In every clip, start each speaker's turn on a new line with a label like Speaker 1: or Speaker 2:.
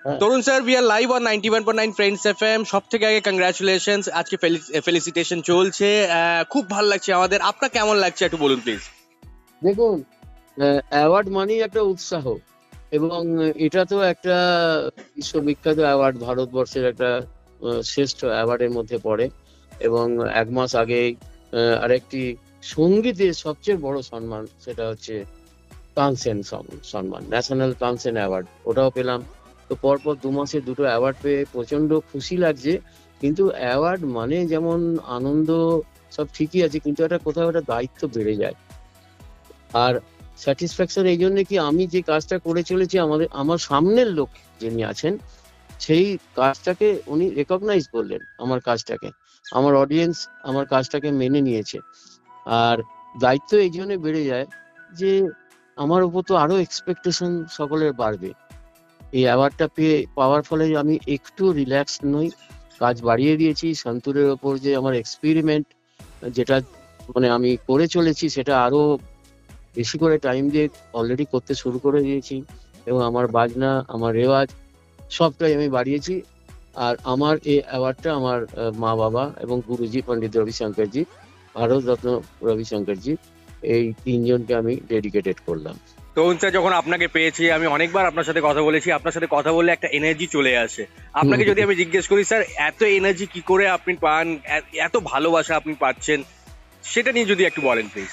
Speaker 1: হ্যাঁ,
Speaker 2: Tarun sir, we are live on 91.9 friends FM. সব থেকে আগে কংগ্রাচুলেশনস, আজকে ফেলিসিটেশন চলছে, খুব ভালো লাগছে আমাদের। আপনার কেমন লাগছে একটু বলুন প্লিজ।
Speaker 1: দেখুন, অ্যাওয়ার্ড মানেই একটা উৎসাহ, এবং এটা তো একটা বিশ্ববিখ্যাত অ্যাওয়ার্ড, ভারতবর্ষের একটা শ্রেষ্ঠ অ্যাওয়ার্ডের মধ্যে পড়ে। এবং এক মাস আগেই আরেকটি সঙ্গীতের সবচেয়ে বড় সম্মান, সেটা হচ্ছে তানসেন সম্মান, ন্যাশনাল তানসেন অ্যাওয়ার্ড, ওটাও পেলাম। তো পরপর 2 মাসে দুটো অ্যাওয়ার্ড পেয়ে প্রচন্ড খুশি লাগছে। কিন্তু অ্যাওয়ার্ড মানে যেমন আনন্দ, সব ঠিকই আছে, কিন্তু একটা কোথাও একটা দায়িত্ব বেড়ে যায়। আর স্যাটিসফ্যাকশন এই জন্য কি, আমি যে কাজটা করে চলেছি, আমার সামনের লোক যিনি আছেন, সেই কাজটাকে উনি রেকগনাইজ করলেন, আমার কাজটাকে, আমার অডিয়েন্স আমার কাজটাকে মেনে নিয়েছে। আর দায়িত্ব এই জন্য বেড়ে যায় যে আমার উপর তো আরো এক্সপেকটেশন সকলের বাড়বে। এই অ্যাওয়ার্ডটা পাওয়ার ফলে আমি একটু রিল্যাক্স নই, কাজ বাড়িয়ে দিয়েছি। সন্তুরের ওপর যে আমার এক্সপেরিমেন্ট, যেটা মানে আমি করে চলেছি, সেটা আরো বেশি করে টাইম দিয়ে অলরেডি করতে শুরু করে দিয়েছি। এবং আমার বাজনা, আমার রেওয়াজ, সবটাই আমি বাড়িয়েছি। আর আমার এই অ্যাওয়ার্ডটা আমার মা বাবা এবং গুরুজি পণ্ডিত রবিশঙ্করজি, ভারত রত্ন রবিশঙ্করজি, এই তিনজনকে আমি ডেডিকেটেড করলাম।
Speaker 2: তরুণ স্যার, যখন আপনাকে পেয়েছি, আমি অনেকবার আপনার সাথে কথা বলেছি, আপনার সাথে কথা বললে একটা এনার্জি চলে আসে। আপনাকে যদি আমি জিজ্ঞেস করি স্যার, এত এনার্জি কি করে আপনি পান, এত ভালোবাসা আপনি পাচ্ছেন, সেটা নিয়ে যদি একটু বলেন প্লিজ।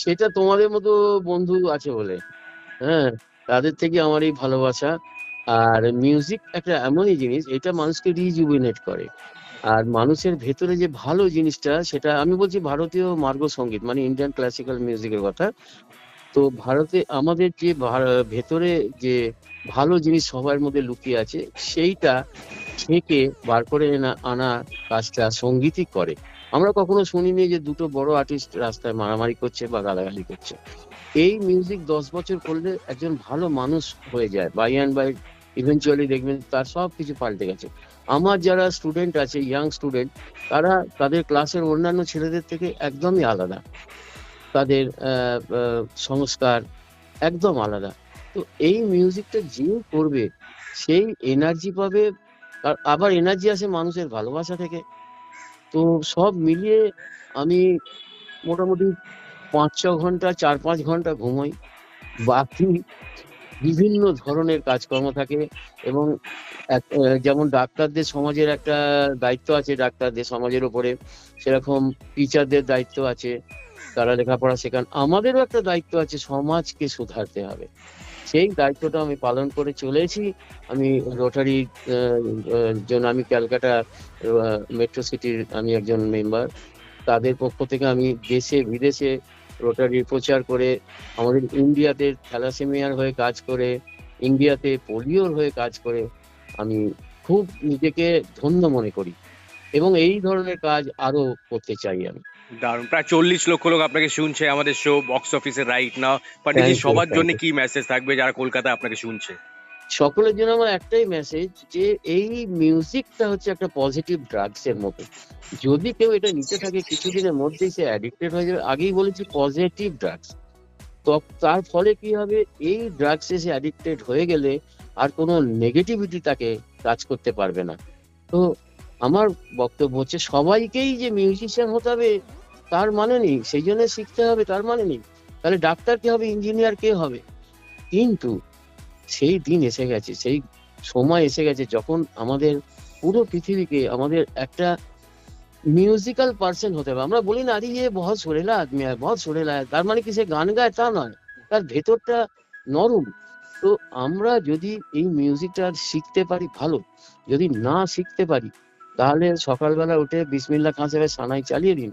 Speaker 1: সেটা তোমাদের মতো বন্ধু আছে বলে, হ্যাঁ, তাদের থেকে আমার এই ভালোবাসা। আর মিউজিক একটা এমনই জিনিস, এটা মানুষকে রিজুভিনেট করে। আর মানুষের ভেতরে যে ভালো জিনিসটা, সেটা আমি বলছি ভারতীয় মার্গ সঙ্গীত, মানে ইন্ডিয়ান ক্লাসিক্যাল মিউজিকের কথা। তো ভারতে আমাদের যে ভেতরে যে ভালো জিনিস সবার মধ্যে লুকিয়ে আছে, সেইটা থেকে বার করে আনা কাজটা সঙ্গীতই করে। আমরা কখনো শুনিনি যে দুটো বড় আর্টিস্ট রাস্তায় মারামারি করছে বা গালাগালি করছে। এই মিউজিক 10 বছর করলে একজন ভালো মানুষ হয়ে যায়, বাই অ্যান্ড বাই ইভেনচুয়ালি দেখবেন তার সব কিছু পাল্টে গেছে। আমার যারা স্টুডেন্ট আছে, ইয়াং স্টুডেন্ট, তারা তাদের ক্লাসের অন্যান্য ছেলেদের থেকে একদমই আলাদা, তাদের সংস্কার একদম আলাদা। তো এই মিউজিকটা যে করবে, সেই এনার্জি পাবে। আর আবার এনার্জি আসে মানুষের ভালোবাসা থেকে। তো সব মিলিয়ে আমি মোটামুটি 5-6 ঘন্টা, 4-5 ঘন্টা ঘুমোই। বাকি বিভিন্ন ধরনের কাজকর্ম থাকে। এবং যেমন ডাক্তারদের সমাজের একটা দায়িত্ব আছে, ডাক্তারদের সমাজের উপরে, সেরকম টিচারদের দায়িত্ব আছে, তারা লেখাপড়া শেখান। আমাদেরও একটা দায়িত্ব আছে, সমাজকে সুধারতে হবে। সেই দায়িত্বটা আমি পালন করে চলেছি। আমি রোটারি জন্য, আমি ক্যালকাটা মেট্রো সিটির আমি একজন মেম্বার। তাদের পক্ষ থেকে আমি দেশে বিদেশে রোটারির প্রচার করে, আমাদের ইন্ডিয়াতে থ্যালাসেমিয়ার হয়ে কাজ করে, ইন্ডিয়াতে পোলিওর হয়ে কাজ করে আমি খুব নিজেকে ধন্য মনে করি। এবং এই ধরনের কাজ আরো করতে চাই আমি।
Speaker 2: দারুণ। প্রায় 40 লক্ষ লোক আপনাকে শুনছে আমাদের শো বক্স অফিসে right now. Panditji,
Speaker 1: thank you,
Speaker 2: সবার
Speaker 1: থ্যাংক
Speaker 2: জন্য
Speaker 1: ইউ।
Speaker 2: কি মেসেজ থাকবে যারা কলকাতায় আপনাকে শুনছে?
Speaker 1: সকলের জন্য আমার একটাই মেসেজ, যে এই মিউজিকটা হচ্ছে একটা পজিটিভ ড্রাগস এর মতো। যদি কেউ এটা নিতে থাকে, কিছুদিনের মধ্যেই সে অ্যাডিক্টেড হয়ে যাবে। আগেই বলেছি, পজিটিভ ড্রাগস। তো তার ফলে কি হবে, এই ড্রাগসে সে অ্যাডিক্টেড হয়ে গেলে আর কোনো নেগেটিভিটি তাকে টাচ করতে পারবে না। তো আমার বক্তব্য হচ্ছে, সবাইকেই যে মিউজিশিয়ান হতে হবে তার মানে নেই, সেই জন্য শিখতে হবে তার মানে নেই। তাহলে ডাক্তার কে হবে, ইঞ্জিনিয়ার কে হবে? কিন্তু সেই দিন এসে গেছে, সেই সময় এসে গেছে, যখন আমাদের পুরো পৃথিবীকে আমাদের একটা মিউজিক্যাল পার্সন হতে হবে। আমরা বলি না, আরে ये बहुत सुरीला आदमी है, बहुत सुरीला है, তার মানে কি সে গান গায়? তা নয়, তার ভেতরটা নরম। তো আমরা যদি এই মিউজিকটা শিখতে পারি ভালো, যদি না শিখতে পারি, তাহলে সকালবেলা উঠে বিসমিল্লাহ খান সাহেবের সানাই চালিয়ে দিন,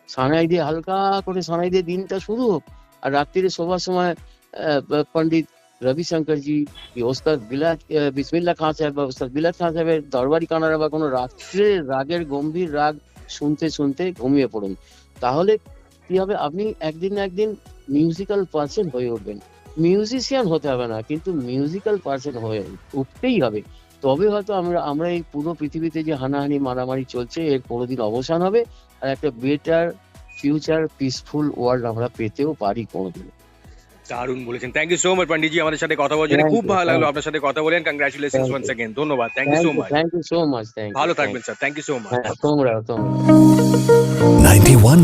Speaker 1: সানাই দিয়ে হালকা করে সানাই দিয়ে দিনটা শুরু হোক। আর রাত্রিরে শোবার সময় পণ্ডিত রবিশঙ্করজি কি ওস্তাদ বিসমিল্লাহ খান সাহেব বা ওস্তাদ বিলাত খান সাহেবের দরবারি কানাড়া বা কোনো রাত্রে রাগের গম্ভীর রাগ শুনতে শুনতে ঘুমিয়ে পড়ুন। তাহলে কি হবে, আপনি একদিন না একদিন মিউজিক্যাল পার্সন হয়ে উঠবেন। মিউজিশিয়ান হতে হবে না, কিন্তু মিউজিক্যাল পার্সন হয়ে উঠতেই হবে। তবে হয়তো আমরা এই পুরো পৃথিবীতে যে হানাহানি মারামারি চলছে, এর কোনোদিন অবসান হবে। আর একটা বেটার ফিউচার, পিসফুল ওয়ার্ল্ড আমরা পেতেও পারি কোনোদিন।
Speaker 2: দারুণ বলেছেন। থ্যাংক ইউ সো মাচ পন্ডিতজি আমাদের সাথে কথা বলার জন্য।
Speaker 1: Thank
Speaker 2: খুব
Speaker 1: you,
Speaker 2: ভালো লাগলো
Speaker 1: thank
Speaker 2: আপনার সাথে কথা বলেন। Congratulations
Speaker 1: thank
Speaker 2: once
Speaker 1: you,
Speaker 2: again. ধন্যবাদ। Thank you so much.
Speaker 1: thank you so much, thank
Speaker 2: ভালো
Speaker 1: you, thank
Speaker 2: থাকবেন sir. Thank you so much.
Speaker 1: হ্যাঁ, তোমরা
Speaker 3: 91